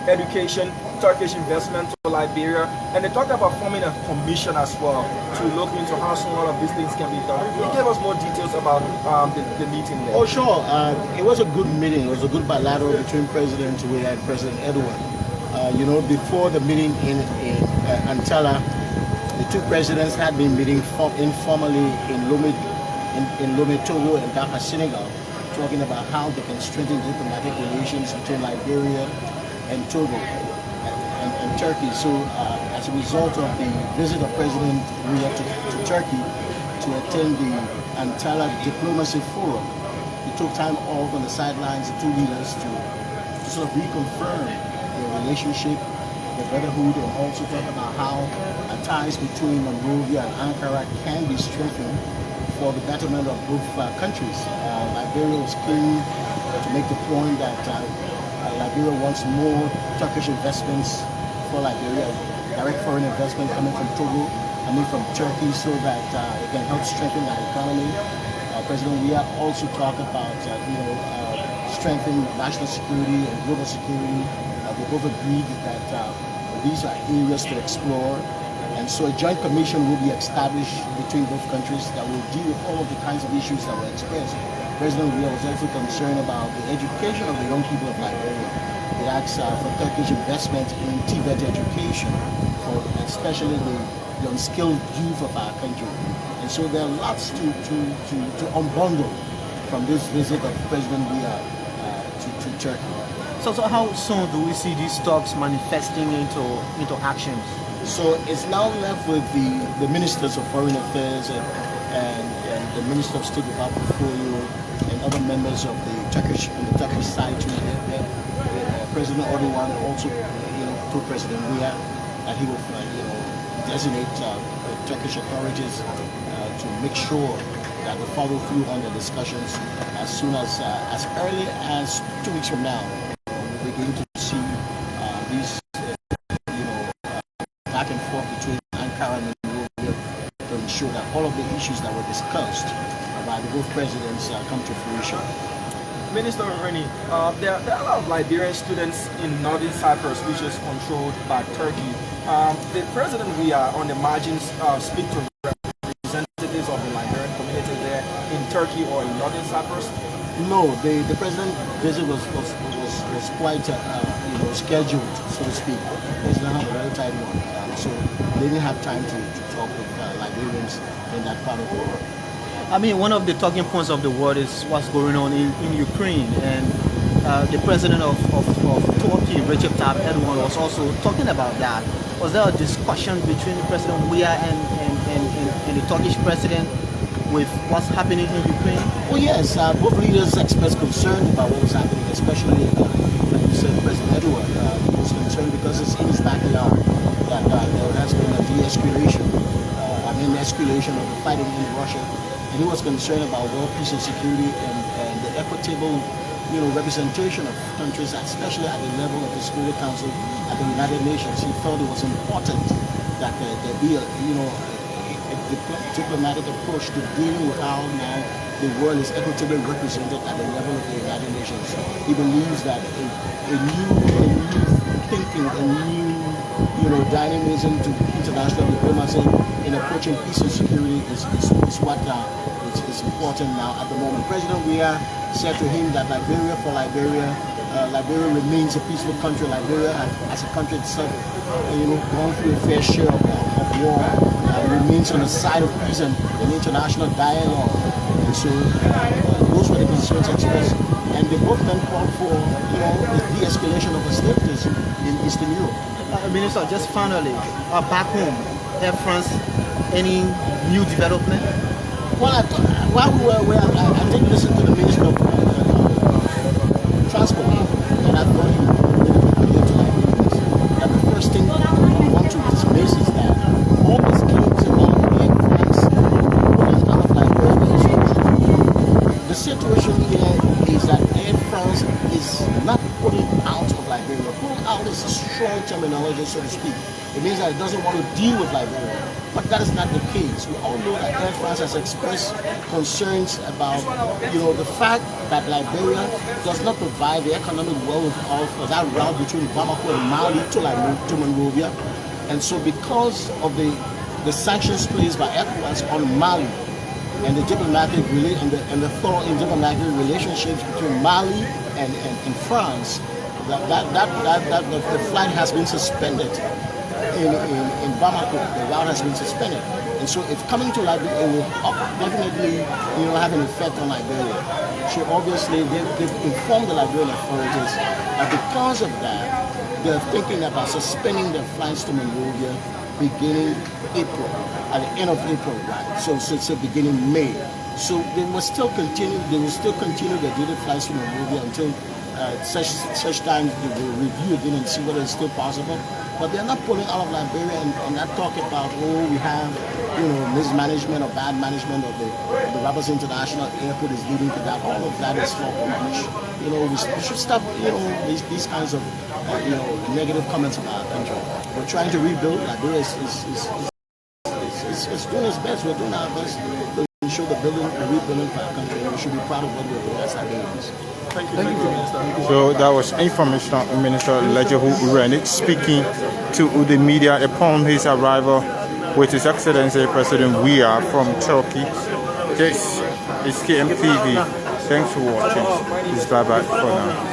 education, Turkish investment to Liberia, and they talked about forming a commission as well to look into how some of these things can be done. Can you give us more details about the meeting there? Oh, sure. It was a good meeting. It was a good bilateral between President Weah and President Edward. Before the meeting in Antala, the two presidents had been meeting informally in Lomé, Togo, and Dakar, Senegal, talking about how they can strengthen diplomatic relations between Liberia and Togo and Turkey. So as a result of the visit of President Weah to Turkey to attend the Antala Diplomacy Forum, he took time off on the sidelines, the two leaders, to sort of reconfirm their relationship, the brotherhood, and also talk about how ties between Monrovia and Ankara can be strengthened for the betterment of both countries. Liberia was keen to make the point that Liberia wants more Turkish investments for Liberia, direct foreign investment coming from Togo, from Turkey, so that it can help strengthen our economy. President Weah also talked about strengthening national security and global security. They both agreed that these are areas to explore. And so a joint commission will be established between both countries that will deal with all of the kinds of issues that were expressed. President Weah was also concerned about the education of the young people of Liberia. He asked for Turkish investment in Tibet education, for especially the unskilled youth of our country. And so there are lots to unbundle from this visit of President Weah to Turkey. So how soon do we see these talks manifesting into actions? So it's now left with the Ministers of Foreign Affairs and the Minister of State without portfolio and other members of the Turkish side. President Erdogan also told President Weah that he will designate Turkish authorities to make sure that they follow through on the discussions as soon as early as 2 weeks from now. We're going to see these back and forth between Ankara and Monrovia to ensure that all of the issues that were discussed by the both presidents come to fruition. Minister Rennie, there are a lot of Liberian students in northern Cyprus, which is controlled by Turkey. The President Weah on the margins speak to representatives of the Liberian community there in Turkey or in northern Cyprus? No, the president's visit was quite scheduled, so to speak. The president had a very tight one, so they didn't have time to talk with Liberians in that part of the world. I mean, one of the talking points of the world is what's going on in Ukraine, and the president of Turkey, Recep Tayyip Erdogan, was also talking about that. Was there a discussion between President Weah and the Turkish president with what's happening in Ukraine? Oh yes, both leaders expressed concern about what was happening, especially, like you said, President Edward was concerned because it's in his backyard that there has been a de-escalation, escalation of the fighting in Russia. And he was concerned about world peace and security and the equitable, representation of countries, especially at the level of the Security Council at the United Nations. He felt it was important that there be a diplomatic approach to dealing with how now the world is equitably represented at the level of the United Nations. He believes that a new thinking, a new dynamism to international diplomacy in approaching peace and security is what is important now at the moment. President Weah said to him that Liberia remains a peaceful country. Liberia, as a country itself, gone through a fair share of war, remains on the side of peace and international dialogue. And so those were the concerns expressed. And they both then called for the de-escalation of hostilities in Eastern Europe. Minister, just finally, back home, Air France, any new development? Well, while we were away, I did listen to the Minister of Transport, and I thought he made it clear to Liberians that the first thing we want to dismiss is that all these claims about Air France pulling out of Liberia is true. The situation here is that Air France is not pulling out of Liberia. Pulling out that is a strong terminology, so to speak. It means that it doesn't want to deal with Liberia. But that is not the case. We all know that Air France has expressed concerns about, the fact that Liberia does not provide the economic wherewithal for that route between Bamako and Mali to Monrovia. And so because of the sanctions placed by ECOWAS on Mali and the diplomatic and the thorough diplomatic relationships between Mali and France, the flight has been suspended in Bamako. The route has been suspended, and so if coming to Liberia, it will definitely have an effect on Liberia. So obviously they've informed the Liberian authorities that because of that, they're thinking about suspending their flights to Monrovia beginning April, at the end of April, right? So it's beginning May. So they will still continue. They will still continue their daily flights to Monrovia until such time they will review again and see whether it's still possible. But they're not pulling out of Liberia and not talking about, we have, mismanagement or bad management of the Rabat International Airport is leading to that. All of that is false. We should stop, these kinds of, negative comments about our country. We're trying to rebuild. Liberia is doing its best. We're doing our best to ensure the rebuilding for our country. And we should be proud of what we're doing as Liberians. Thank you, Minister. So that was Information Minister Ledgerhood Rennie speaking to the media upon his arrival with His Excellency President Weah from Turkey. This is KMTV. Thanks for watching. This is bye-bye for now.